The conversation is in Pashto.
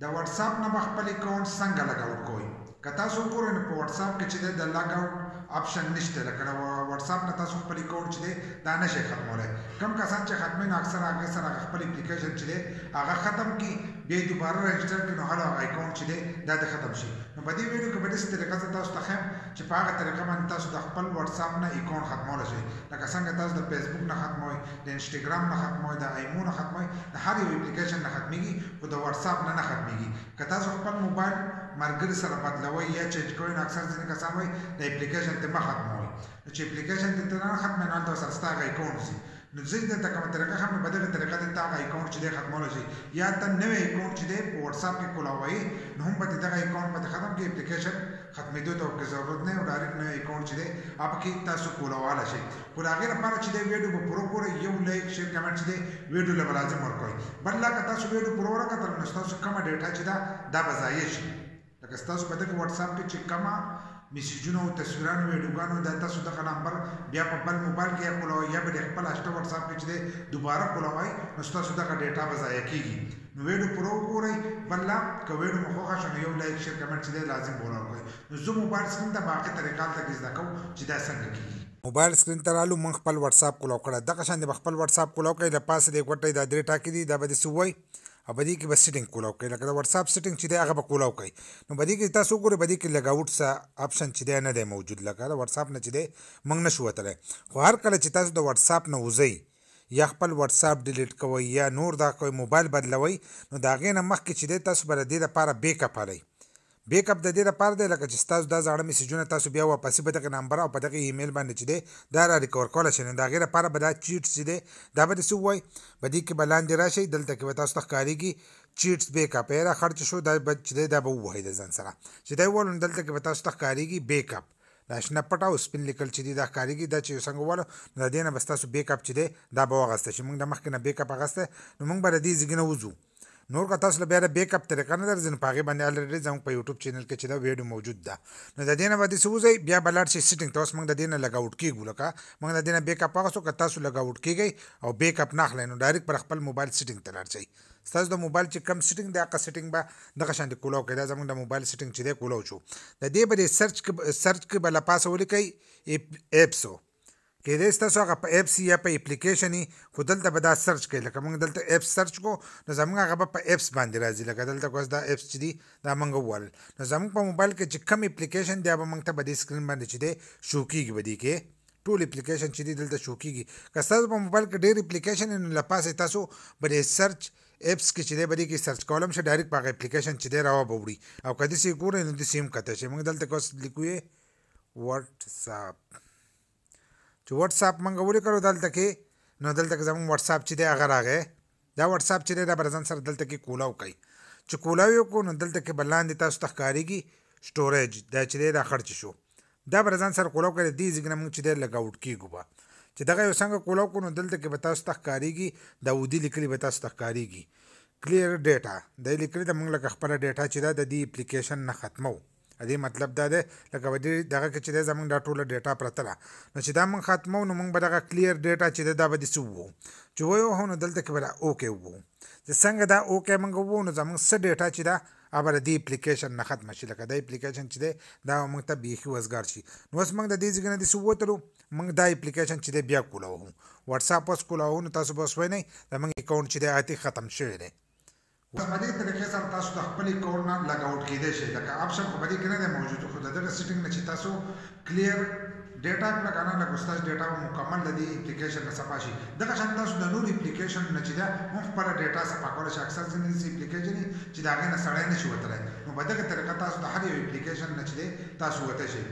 د واتس اپ نه خپل اکاونټ څنګه لګ اوټ کوئ که تاسو ګورئ نو په واتس اپ کې چې د لګ اوټ آپشن نشته لکه واتس اپ نه تاسو خپل اکاونټ چې دا نشئ ختمولی کم کسان چې ختموي نو اکثر هغې سره خپل اپلیکیشن چې دی هغه ختم کړي بیا یې دوباره رجسټر کړي نو هغه اکاونټ چې دی دا د ختم شي نو په دې ویډیو کې به داسې طریقه زه تاسو ته ښیم چې په هغه طریقه باندې تاسو د خپل واتس اپ نه اکاونټ ختمولی شئ لکه څنګه تاسو د فیسبوک نه ختموئ د انسټاګرام نه ختموئ د ایمو نه ختموئ د هر یو اپلیکیشن نه ختمیږي خو د واتس اپ نه ختمیږي که تاسو خپل موبایل ملګري سره بدلوئ یا چینج کوئ نو اکثر ځینې کسان وایي د اپلیکیشن ته مه ختموئ چې اپلیکیشن ته نه ختموئ نو هلته ورسره ستا هغه اکاونټ ځي نو زه دلته کومه طریقه ښیم نو په دغه طریقه دلته هغه اکاونټ چې دی ختمولی شي یا ته نوی اکاونټ چې دی په واتس اپ کې کولاوئ نو هم به دې دغه اکاونټ به ختم کړي اپلیکیشن ختمېدو ته ورکې ضرورت نه وي ډایرکټ نوی اکاونټ چې دی هغه پکې تاسو کولاولی شئ خو د هغې لپاره چې دی ویډیو به پوره ګورئ یو لایک شیر کمنټ چې دی ویډیو له به لازم ورکوئ بل لا که تاسو ویډیو پوره ونه کتل نو ستاسو کومه ډیټا چې ده دا به ضایع شي لکه ستاسو په دغه واتس اپ کې چې کومه میسیجونه او تصویرانو ویډیوګانو دا تاسو دغه نمبر بیا په بل موبایل کې کولاوئ یا به د خپل اشته واتس اپ کې چې دی دوباره کولاوئ نو ستاسو دغه ډیټا به ضایع کېږي نو ویډیو پوره وګورئ بل لا که ویډیو مو خوښه شوه نو یو لایک شیر کمنټ چې دی لازم ورکوئ نو زه موبایل سکرین ته باقي طریقه هلته کې زده کوم چې دا څنګه کېږي موبایل سکرین ته رالو موږ خپل واتس اپ کولاو کړه دغه شان د خپل واتس اپ کولاو کړئ د پاسه د ګوټۍ دا درې ټاکې دي دا به داسې ووایي او په دې کې به سیټینګ کولاو کړئ لکه د واتس اپ سیټینګ چې دی هغه به کولاو کړئ نو په دې کې تاسو وګورئ په دې کې لګ اوټ څه آپشن چې دی نه دی موجود لکه د واتس اپ نه چې دی موږ نشو وتلی خو هر کله چې تاسو د واتس اپ نه وځئ یا خپل واتس اپ ډیلیټ کوئ یا نور دا کوئ موبایل بدلوئ نو د هغې نه مخکې چې دی تاسو به د دې لپاره بیک اپ هلئ بیک اپ د دې لپاره دی لکه چې ستاسو دا زاړه میسیجونه تاسو بیا واپسې په دغه نمبر او په دغه ایمیل باندې چې دی دا را ریکور کولی شئ نو د هغې لپاره به دا چیټس چې دی دا به داسې ووایي په دې کې به لاندې راشئ دلته کې به تاسو ته ښکارېږي چیټس بیک اپ یې را خرچ شو دا به چې دی دا به ووهئ د ځان سره چې دی ووالو نو دلته کې به تاسو ته ښکارېږي بیک اپ دا شنه پټ او سپین لیکل چې دي دا ښکارېږي دا چې څنګه ووالو نو د دې نه به ستاسو بیک اپ چې دی دا به واغسته چې موږ د مخکې نه بیک اپ اخیستی نو موږ به د دې ځای نه وځو نور که تاسو له بیا د بیک اپ طریقه نه درځي نو په هغې باندې الریډي زموږ په یوټیوب چینل کې چې دا ویډیو موجود ده نو د دې نه به داسې وځئ بیا به لاړ شئ سیټینګ ته اوس موږ د دې نه لګ اوټ کېږو لکه موږ د دې نه بیک اپ واخیستو که تاسو لګ اوټ کېږئ او بیک اپ نه اخلئ نو ډایرکټ پر خپل موبایل سیټینګ ته لاړ شئ ستاسو د موبایل چې کم سیټینګ دی هغه سیټینګ به دغه شانتې کولاو کړئ دا زموږ د موبایل سیټینګ چې دی کولاو شو د دې به د سرچ کې به له پاسه ولیکئ ایپسو کېدای ستاسو هغه په ایپس یا په اپلیکیشن وي خو دلته به دا سرچ کوئ لکه موږ دلته ایپس سرچ کړو نو زموږ هغه به په ایپس باندې راځي لکه دلته اوس دا ایپس چې دي دا موږ ووالل نو زموږ په موبایل کې چې کم اپلیکیشن دی هغه موږ ته به دې سکرین باندې چې دی شو کېږي به دې کې ټول اپلیکیشن چې دي دلته شو کېږي که ستاسو په موبایل کې ډېر اپلیکیشن وي نو له پاسه تاسو به د سرچ ایپس کې چې دی به دې کې سرچ کولی هم شئ ډایرکټ په هغه اپلیکیشن چې دی راوبه وړي او که داسې یې ګورئ نو داسې هم کتی شي موږ دلته که اوس لیکو یې واتس اپ چې واتس اپ موږ ولیکلو دلته کې نو دلته کې زموږ واتس اپ چې دی هغه راغی دا واتس اپ چې دی دا به ځان سره دلته کې کولاو کوئ چې کولاو یې وکړو نو دلته کې به لاندې تاسو ته ښکارېږي سټوریج دا چې دی دا خرچ شو دا به ځان سره کولاو کوئ د دې ځای نه موږ چې دی لګ اوټ کېږو به چې دغه یو څنګه کولاو کړو نو دلته کې به تاسو ته ښکارېږي دا اودي لیکلي به تاسو ته ښکارېږي کلیر ډیټا دا یې لیکلي ده موږ لکه خپله ډیټا چې ده د دې اپلیکیشن نه ختمو دې مطلب دا دی لکه په دې دغه کې چې دی زموږ دا ټوله ډیټا پرته ده نو چې دا موږ ختمو نو موږ به دغه کلیر ډیټا چې دی دا به داسې ووهو چې ووهو نو دلته کې به دا اوکې ووهو چې څنګه دا اوکې موږ ووهو نو زموږ څه ډیټا چې ده هغه به د دې اپلیکیشن نه ختمه شي لکه دا اپلیکیشن چې دی دا موږ ته بیخي وزګار شي نو اوس موږ د دې ځای نه داسې ووتلو موږ دا اپلیکیشن چې دی بیا کولاوو واتس اپ اوس کولاوو نو تاسو به اوس وینئ زموږ اکاونټ چې دی هغه ختم شوی دی اوس په دې طریقې سره تاسو د خپل اکاونټ نه لګ اوټ کېدای شئ لکه آپشن خو په دې کې نه دی موجود خو د دغه سیټینګ نه چې تاسو کلیر ډیټا کړه که نه لکه ستاسو ډیټا به مکمل د دې اپلیکیشن نه صفا شي دغه شان تاسو د نور اپلیکیشن نه چې ده هم خپله ډیټا صفا کولی شئ اکثر ځینې داسې اپلیکیشن وي چې د هغې نه سړی نه شي وتلی نو په دغه طریقه تاسو د هر یو اپلیکیشن نه چې دی تاسو وتی شئ